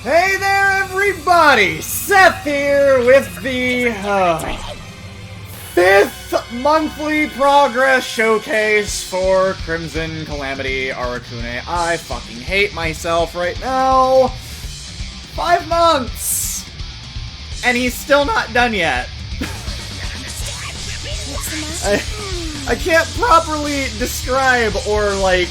Hey there, everybody! Seth here with the 5th monthly progress showcase for Crimson Calamity Arakune. I fucking hate myself right now. 5 months! And he's still not done yet. I can't properly describe or, like,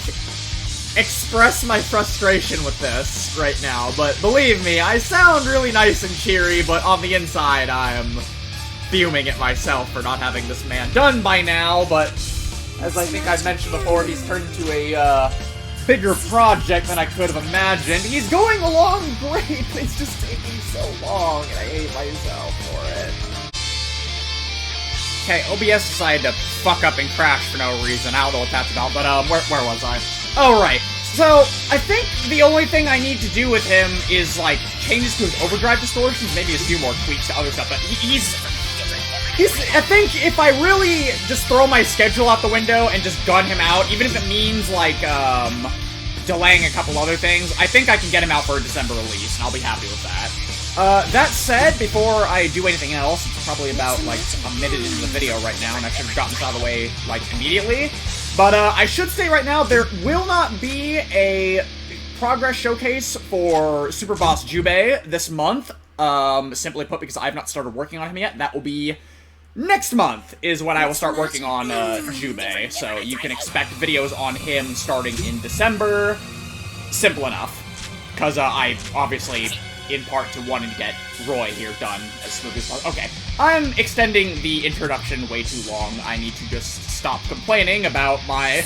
express my frustration with this right now, but believe me, I sound really nice and cheery, but on the inside, I am fuming at myself for not having this man done by now, but as I think I've mentioned before, he's turned into a, bigger project than I could have imagined. He's going along great, but it's just taking so long, and I hate myself for it. Okay, OBS decided to fuck up and crash for no reason. I don't know what that's about, but, where was I? Oh, right. So, I think the only thing I need to do with him is, like, changes to his overdrive distortions, maybe a few more tweaks to other stuff, but he's I think if I really just throw my schedule out the window and just gun him out, even if it means, like, delaying a couple other things, I think I can get him out for a December release, and I'll be happy with that. That said, before I do anything else, it's probably about, like, a minute into the video right now, and I should have gotten this out of the way, like, immediately. But, I should say right now, there will not be a progress showcase for Super Boss Jubei this month, simply put, because I have not started working on him yet. That will be next month, is when I will start working on, Jubei, so you can expect videos on him starting in December. Simple enough. Because, I obviously, in part to wanting to get Roy here done as smoothly as possible. Okay, I'm extending the introduction way too long. I need to just stop complaining about my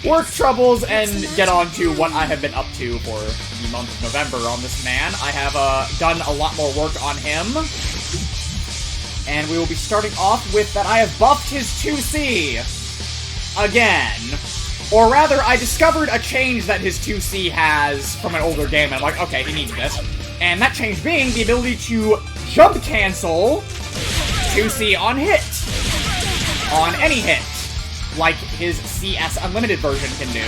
work troubles and get on to what I have been up to for the month of November on this man. I have, done a lot more work on him. And we will be starting off with that I have buffed his 2C again. Or rather, I discovered a change that his 2C has from an older game, and I'm like, okay, he needs this. And that change being the ability to jump cancel 2C on hit. On any hit. Like his CS Unlimited version can do.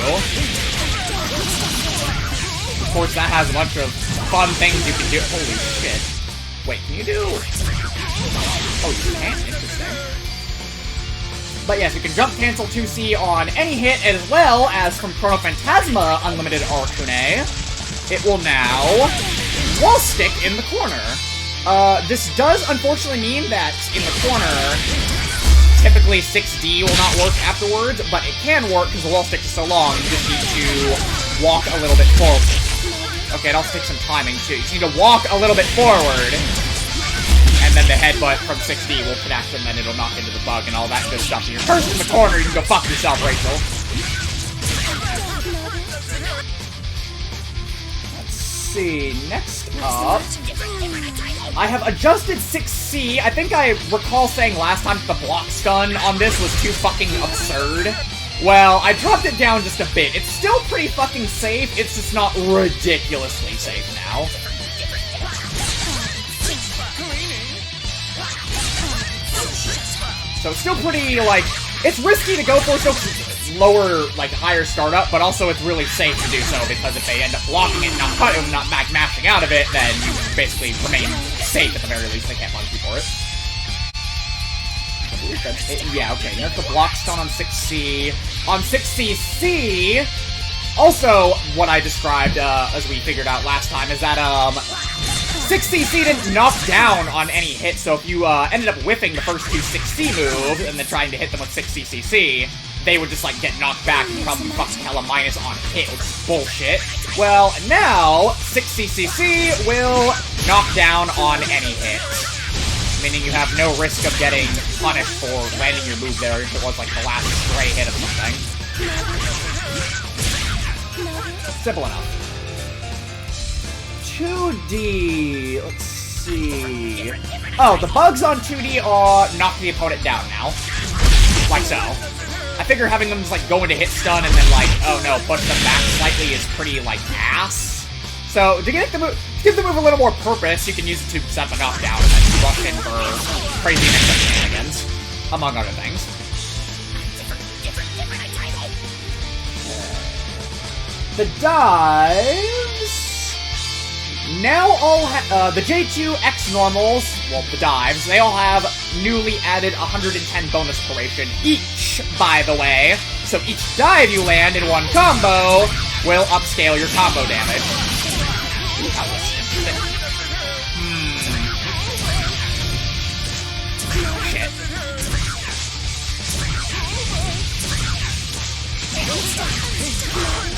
Of course, that has a bunch of fun things you can do. Holy shit. Wait, can you do... Oh, you can? Interesting. But yes, you can jump cancel 2C on any hit, as well as from Chrono Phantasma Unlimited Arakune. It will now wall stick in the corner. This does unfortunately mean that in the corner, typically 6D will not work afterwards, but it can work because the wall stick is so long, you just need to walk a little bit forward. Okay, it also takes some timing too. You just need to walk a little bit forward. And then the headbutt from 6D will connect, and then it'll knock into the bug and all that good stuff. And you're cursed in the corner, you can go fuck yourself, Rachel. Let's see, next up... I have adjusted 6C. I think I recall saying last time that the block stun on this was too fucking absurd. Well, I dropped it down just a bit. It's still pretty fucking safe, it's just not ridiculously safe now. So it's still pretty, like, it's risky to go for so lower, like, higher startup, but also it's really safe to do so, because if they end up blocking it and not mashing out of it, then you basically remain safe at the very least. They can't punish you for it. I believe that's it. Yeah, okay, there's the block stun on 6C. On 6CC, also what I described, as we figured out last time, is that, 6CC didn't knock down on any hit, so if you ended up whiffing the first two 6C moves and then trying to hit them with 6CCC, they would just, like, get knocked back and probably fucking hella minus on hit, which is bullshit. Well, now, 6CCC will knock down on any hit, meaning you have no risk of getting punished for landing your move there if it was, like, the last stray hit of something. Simple enough. 2D, let's see... Oh, the bugs on 2D are knock the opponent down now. Like so. I figure having them just, like, go into hit stun and then, like, oh no, push them back slightly is pretty, like, ass. So, to give the move a little more purpose, you can use it to set the knockdown and then rush in for crazy mix-up shenanigans, among other things. The dives... the J2 X normals, well, the dives, they all have newly added 110 bonus duration each, by the way. So each dive you land in one combo will upscale your combo damage. Ooh, that was interesting. Shit.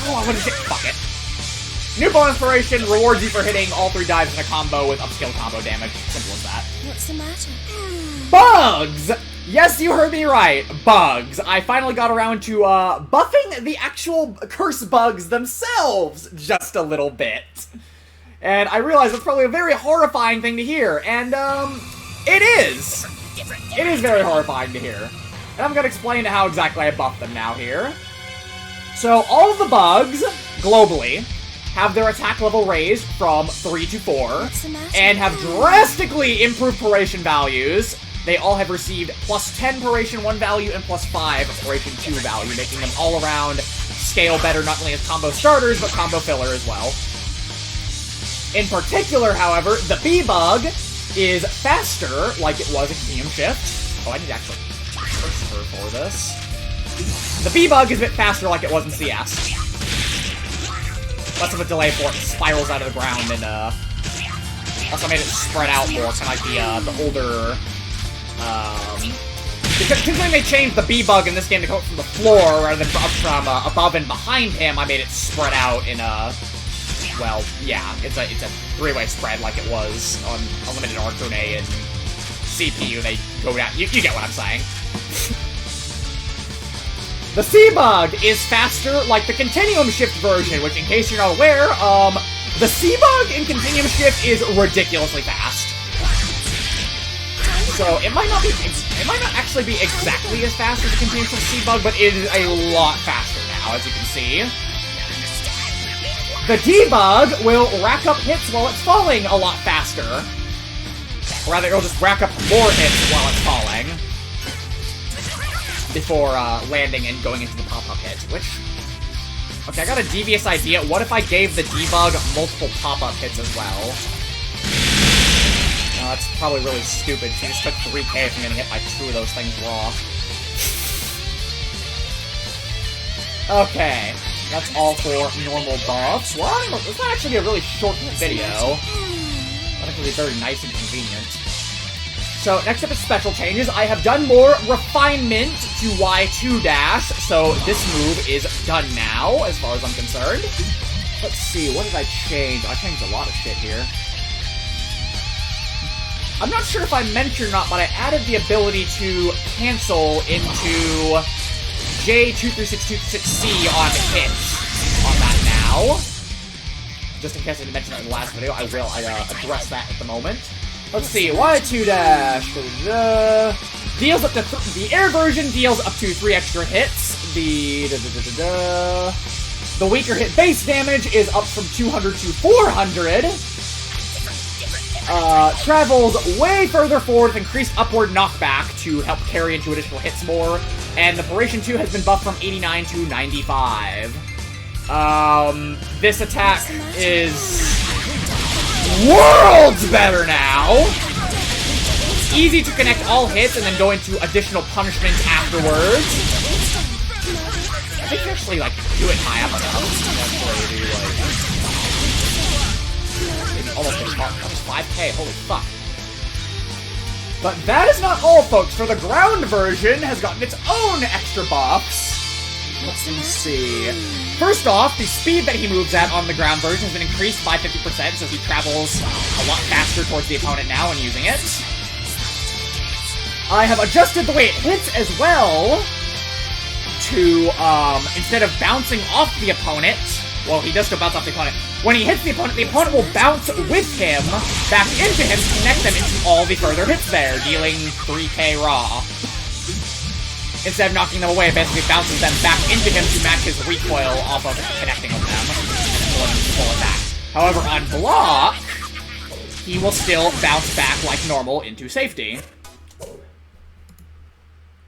Oh, what is it? Fuck it. New bonus inspiration rewards you for hitting all 3 dives in a combo with upscale combo damage. Simple as that. What's the matter? Bugs! Yes, you heard me right. Bugs. I finally got around to buffing the actual curse bugs themselves just a little bit. And I realize it's probably a very horrifying thing to hear. And, it is. It is very horrifying to hear. And I'm gonna explain how exactly I buff them now here. So, all of the bugs, globally, have their attack level raised from 3 to 4, and have drastically improved Paration values. They all have received plus 10 Paration 1 value and plus 5 Paration 2 value, making them all around scale better not only as combo starters, but combo filler as well. In particular, however, the B-Bug is faster, like it was in Continuum Shift. Oh, I need to actually curse her for this. The B-Bug is a bit faster like it was in CS. Less of a delay for it spirals out of the ground, and also made it spread out more, kind of like the older, considering they changed the B-Bug in this game to come from the floor rather than from above and behind him, I made it spread out in a, well, yeah, it's a 3-way spread like it was on Unlimited Arakune and CPU. They go down, you get what I'm saying. The C-Bug is faster like the Continuum Shift version, which, in case you're not aware, the C-Bug in Continuum Shift is ridiculously fast. So, it might not actually be exactly as fast as the Continuum Shift C-Bug, but it is a lot faster now, as you can see. The D-Bug will rack up hits while it's falling a lot faster. Or rather, it'll just rack up more hits while it's falling. Before landing and going into the pop-up hit, which... Okay, I got a devious idea. What if I gave the D-Bug multiple pop-up hits as well? No, that's probably really stupid. She just took 3k from getting hit by 2 of those things raw. Okay, that's all for normal buffs. Well, this might actually be a really short video. I think it'll be very nice and convenient. So, next up is special changes. I have done more refinement to Y2-, so this move is done now, as far as I'm concerned. Let's see, what did I change? I changed a lot of shit here. I'm not sure if I mentioned or not, but I added the ability to cancel into J23626C on hits on that now. Just in case I didn't mention that in the last video, I will address that at the moment. Let's see, Y2-. Deals up to the air version deals up to 3 extra hits. The weaker hit base damage is up from 200 to 400. Travels way further forward with increased upward knockback to help carry into additional hits more. And the Paration 2 has been buffed from 89 to 95. This attack is worlds better now! Easy to connect all hits and then go into additional punishments afterwards. I think you actually, like, do it high up enough. Maybe almost 5k, holy fuck. But that is not all, folks, for the ground version has gotten its own extra buffs. Let's see. First off, the speed that he moves at on the ground version has been increased by 50%, so he travels a lot faster towards the opponent now when using it. I have adjusted the way it hits as well to, instead of bouncing off the opponent, well, he does still bounce off the opponent. When he hits the opponent will bounce with him back into him to connect them into all the further hits there, dealing 3k raw. Instead of knocking them away, it basically bounces them back into him to match his recoil off of connecting with them, and pulling him to full attack. However, on block, he will still bounce back like normal into safety.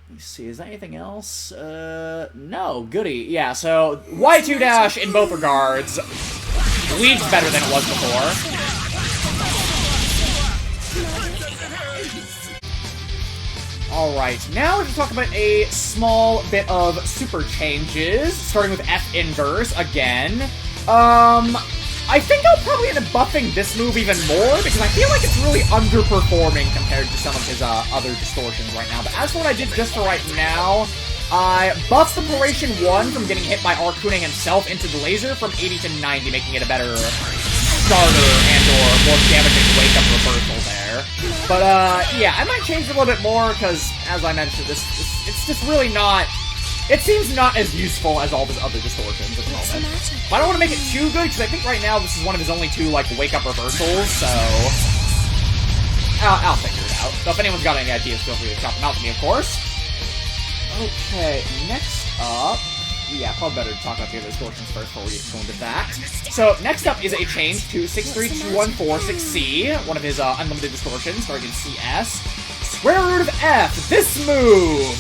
Let's see, is there anything else? No, goody. Yeah, so Y2-, in both regards, leads better than it was before. Alright, now let's talk about a small bit of super changes, starting with F inverse again. I think I'll probably end up buffing this move even more, because I feel like it's really underperforming compared to some of his other distortions right now. But as for what I did just for right now, I buffed the Duration 1 from getting hit by Arakune himself into the laser from 80 to 90, making it a better starter and/or more damaging wake-up reversal there. But, yeah, I might change it a little bit more, because, as I mentioned, it's just really not... It seems not as useful as all his other distortions at the moment. But I don't want to make it too good, because I think right now this is one of his only two, like, wake-up reversals, so... I'll figure it out. So if anyone's got any ideas, feel free to drop them out to me, of course. Okay, next up... Yeah, probably better to talk about the other distortions first before we go into that. So, next up is a change to 63214-6C, one of his unlimited distortions, starting in CS. Square root of F, this move!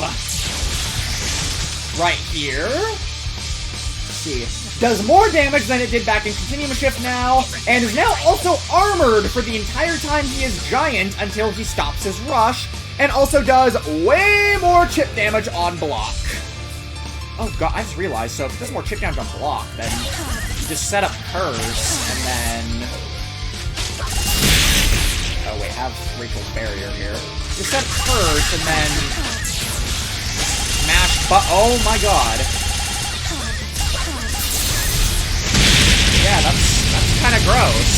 Right here. Let's see. Does more damage than it did back in Continuum Shift now, and is now also armored for the entire time he is giant until he stops his rush, and also does way more chip damage on block. Oh god, I just realized, so if it does more chip damage on block, then you just set up curse, and then... Oh wait, have Rachel's barrier here. Just set curse, and then... Smash oh my god. Yeah, that's kinda gross.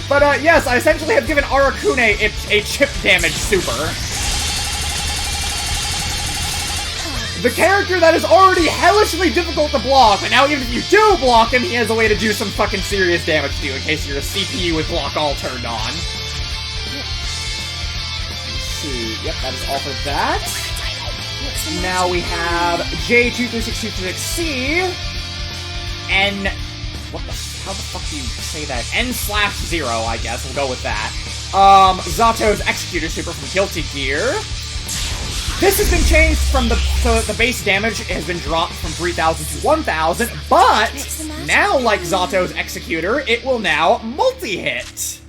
But yes, I essentially have given Arakune a chip damage super. The character that is already hellishly difficult to block, but now even if you do block him, he has a way to do some fucking serious damage to you in case your CPU with block all turned on. Let's see. Yep, that is all for that. Now we have J236226C. N... What the... How the fuck do you say that? N/0, I guess. We'll go with that. Zato's Executor Super from Guilty Gear. This has been changed from so the base damage has been dropped from 3,000 to 1,000, but now, like Zato's Executor, it will now multi-hit.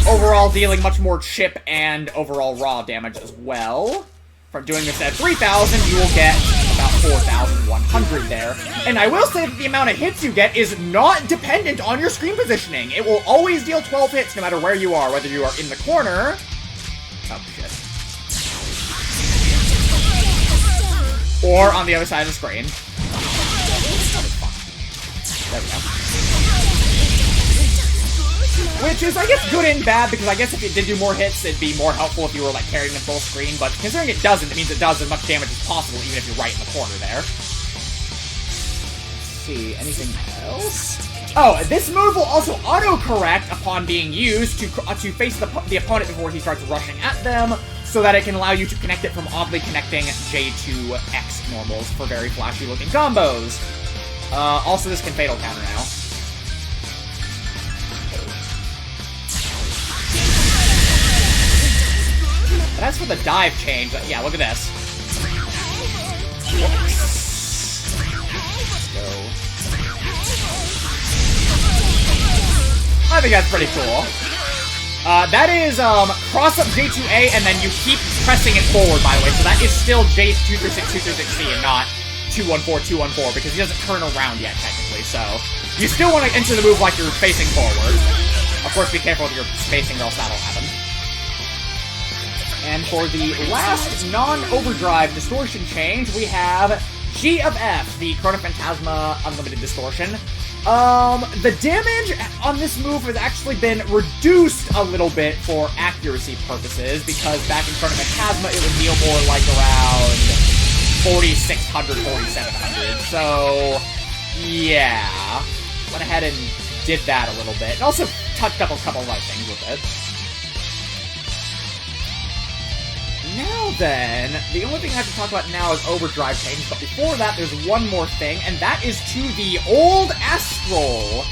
Overall dealing much more chip and overall raw damage as well. From doing this at 3,000, you will get about 4,100 there. And I will say that the amount of hits you get is not dependent on your screen positioning. It will always deal 12 hits no matter where you are, whether you are in the corner... Oh, shit. Or on the other side of the screen. There we go. Which is, I guess, good and bad, because I guess if it did do more hits, it'd be more helpful if you were, like, carrying them full screen, but considering it doesn't, it means it does as much damage as possible, even if you're right in the corner there. Let's see, anything else? Oh, this move will also auto-correct upon being used to face the opponent before he starts rushing at them, so that it can allow you to connect it from oddly connecting J2X normals for very flashy-looking combos. Also, this can fatal counter now. But as for the dive change, yeah, look at this. Whoops. Let's go. I think that's pretty cool. That is, cross up J2A, and then you keep pressing it forward, by the way, so that is still J236-236C and not 214-214, because he doesn't turn around yet, technically, so... You still want to enter the move like you're facing forward. Of course, be careful if you're spacing, or else that'll happen. And for the last non-overdrive distortion change, we have G of F, the Chrono Phantasma Unlimited Distortion. The damage on this move has actually been reduced a little bit for accuracy purposes, because back in Chrono Phantasma it would deal more like around 4,600, 4,700. So, yeah. Went ahead and did that a little bit. And also touched up a couple of other things with it. Now then, the only thing I have to talk about now is overdrive changes, but before that, there's one more thing, and that is to the old Astral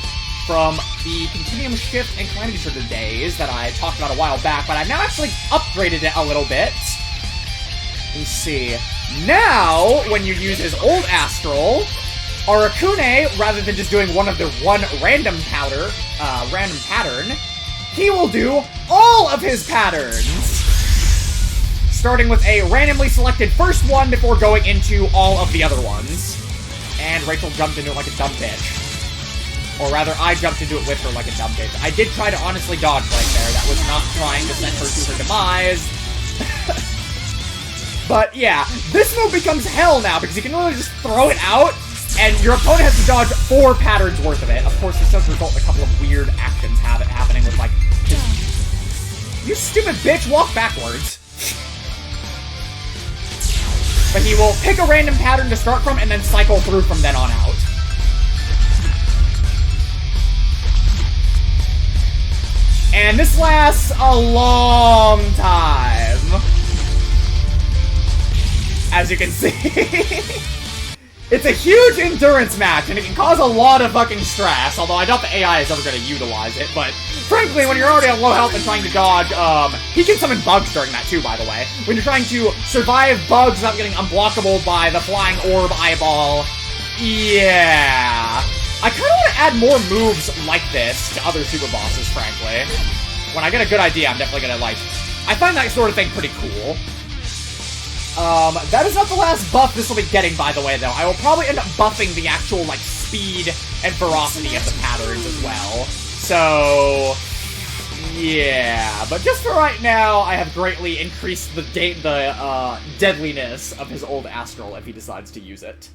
from the Continuum Shift and Calamity Trigger days that I talked about a while back, but I've now actually upgraded it a little bit. Let's see. Now, when you use his old Astral, Arakune, rather than just doing one random pattern, he will do all of his patterns. Starting with a randomly selected first one before going into all of the other ones. And Rachel jumped into it like a dumb bitch. Or rather, I jumped into it with her like a dumb bitch. I did try to honestly dodge right there. That was not trying to send her to her demise. But yeah, this move becomes hell now because you can literally just throw it out and your opponent has to dodge 4 patterns worth of it. Of course, this does result in a couple of weird actions happening with, like, you stupid bitch, walk backwards. But he will pick a random pattern to start from and then cycle through from then on out. And this lasts a long time. As you can see. It's a huge endurance match, and it can cause a lot of fucking stress, although I doubt the AI is ever going to utilize it, but frankly, when you're already on low health and trying to dodge, he can summon bugs during that too, by the way. When you're trying to survive bugs without getting unblockable by the flying orb eyeball, yeah. I kind of want to add more moves like this to other super bosses, frankly. When I get a good idea, I'm definitely going to, like, I find that sort of thing pretty cool. That is not the last buff this will be getting, by the way, though. I will probably end up buffing the actual, like, speed and ferocity of the patterns as well. So, yeah. But just for right now, I have greatly increased the deadliness of his old Astral if he decides to use it.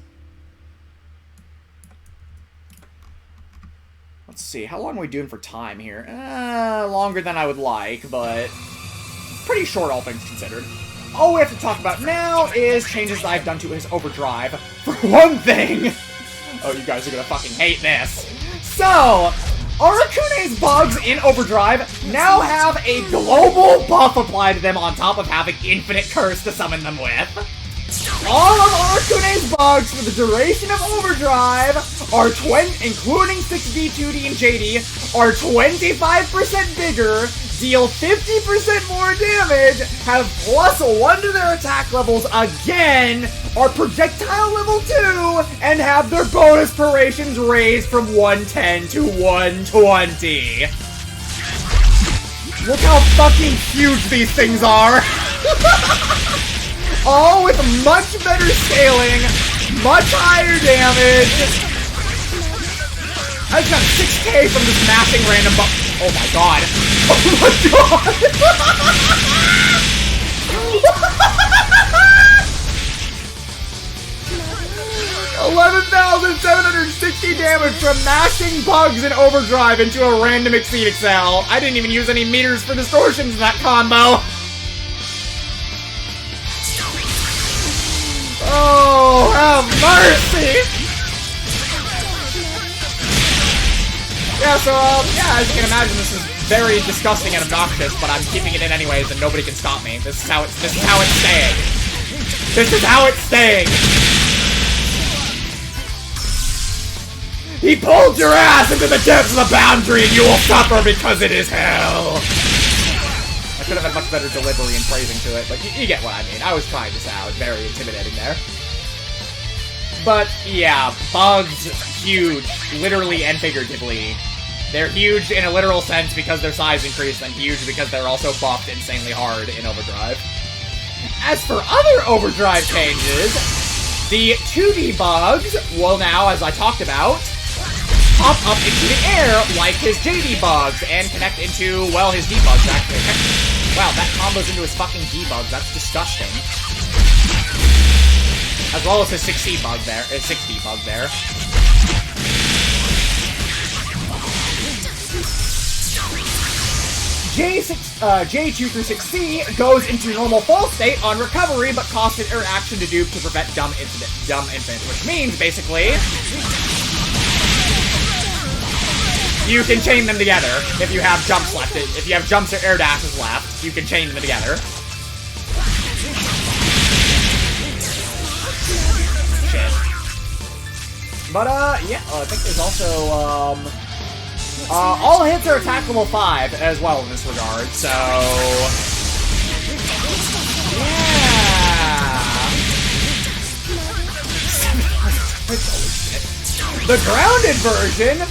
Let's see, how long are we doing for time here? Longer than I would like, but pretty short, all things considered. All we have to talk about now is changes that I've done to his overdrive. For one thing! Oh, you guys are gonna fucking hate this. So, Arakune's bugs in overdrive now have a global buff applied to them on top of having infinite curse to summon them with. All of Arakune's bugs for the duration of overdrive are including 6D, 2D, and JD, are 25% bigger, deal 50% more damage, have +1 to their attack levels again, are projectile level 2, and have their bonus durations raised from 110 to 120. Look how fucking huge these things are! All with much better scaling, much higher damage. I just got 6k from this mashing random oh my god. Oh my god! 11,760 damage from mashing bugs in overdrive into a random Exceed Excel. I didn't even use any meters for distortions in that combo. Oh, have mercy! Yeah, so, yeah, as you can imagine, this is very disgusting and obnoxious, but I'm keeping it in anyways, and nobody can stop me. This is how it's staying. This is how it's staying! He pulled your ass into the depths of the boundary, and you will suffer because it is hell! I could have had much better delivery and phrasing to it, but you get what I mean. I was trying to sound very intimidating there. But, yeah, bugs, huge, literally and figuratively. They're huge in a literal sense because their size increased, and huge because they're also buffed insanely hard in Overdrive. As for other Overdrive changes, the 2D bugs will now, as I talked about, pop up into the air like his JD bugs and connect into, well, his D-bugs, actually. Wow, that combos into his fucking D-bugs. That's disgusting. As well as his 6D bug there. J2 through 6C goes into normal full state on recovery, but costs an action to do to prevent dumb infinite, which means, basically, you can chain them together if you have jumps left. If you have jumps or air dashes left, you can chain them together. Shit. But, yeah, I think there's also, all hits are attack level 5 as well in this regard, so... Yeah! The grounded version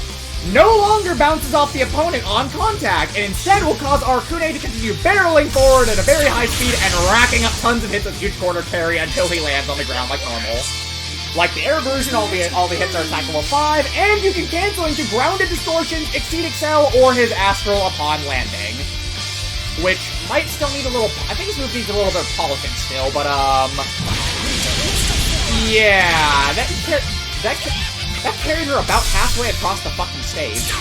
no longer bounces off the opponent on contact, and instead will cause Arakune to continue barreling forward at a very high speed and racking up tons of hits with huge corner carry until he lands on the ground like normal. Like the air version, all the hits are attack level 5, and you can cancel into Grounded Distortion, Exceed Excel, or his Astral upon landing. Which might still need a little... I think his move needs a little bit of polishing still, but, yeah, that carried her about halfway across the fucking stage.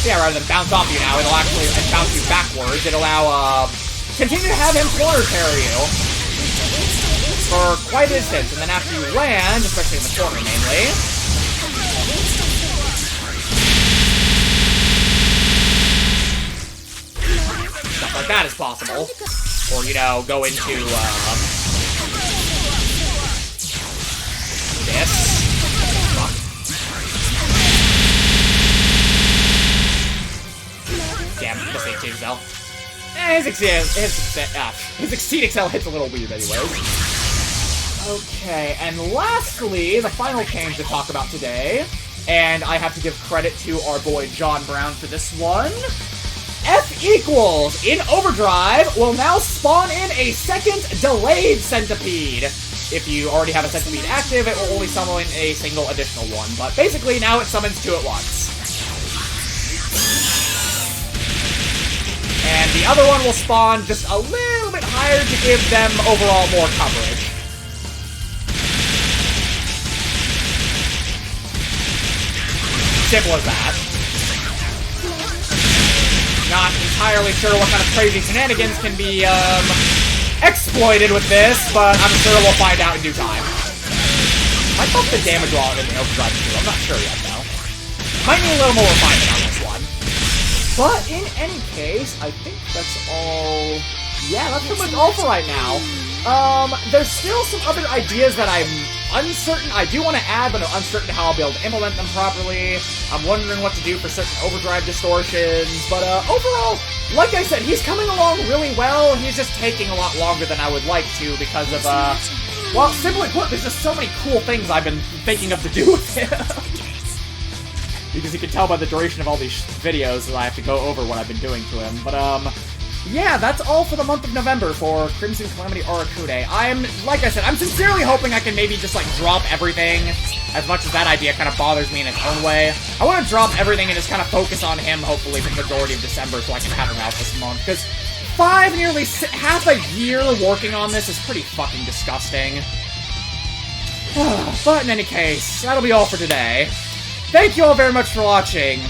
Yeah, rather than bounce off you now, it'll actually bounce you backwards. It'll allow, continue to have him corner carry you for quite a distance, and then after you land, especially in the corner mainly, stuff like that is possible. Or, you know, go into, this. Fuck. Damn, this ain't Exceed Excel. His Exceed Excel hits a little weird anyways. Okay, and lastly, the final change to talk about today, and I have to give credit to our boy John Brown for this one. F equals in Overdrive will now spawn in a second delayed centipede. If you already have a centipede active, it will only summon a single additional one, but basically now it summons 2 at once. And the other one will spawn just a little bit higher to give them overall more coverage. Simple as that. Not entirely sure what kind of crazy shenanigans can be, exploited with this, but I'm sure we'll find out in due time. Might bump the damage while in the overdrive too, I'm not sure yet, though. Might need a little more refinement on this one. But in any case, I think that's all... Yeah, that's pretty much all for right now. There's still some other ideas that I'm uncertain. I do want to add, but I'm uncertain how I'll be able to implement them properly. I'm wondering what to do for certain overdrive distortions, but overall, like I said, he's coming along really well. He's just taking a lot longer than I would like to because of, well, simply put, there's just so many cool things I've been thinking of to do with him. Because you can tell by the duration of all these videos that I have to go over what I've been doing to him, but, yeah, that's all for the month of November for Crimson Calamity Arakune. Like I said, I'm sincerely hoping I can maybe just, like, drop everything, as much as that idea kind of bothers me in its own way. I want to drop everything and just kind of focus on him, hopefully, for the majority of December, so I can have him out this month, because nearly half a year working on this is pretty fucking disgusting. But in any case, that'll be all for today. Thank you all very much for watching.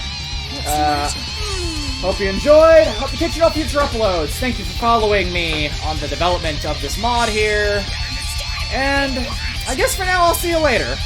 Hope you enjoyed. Hope to catch you all future uploads. Thank you for following me on the development of this mod here. And I guess for now, I'll see you later.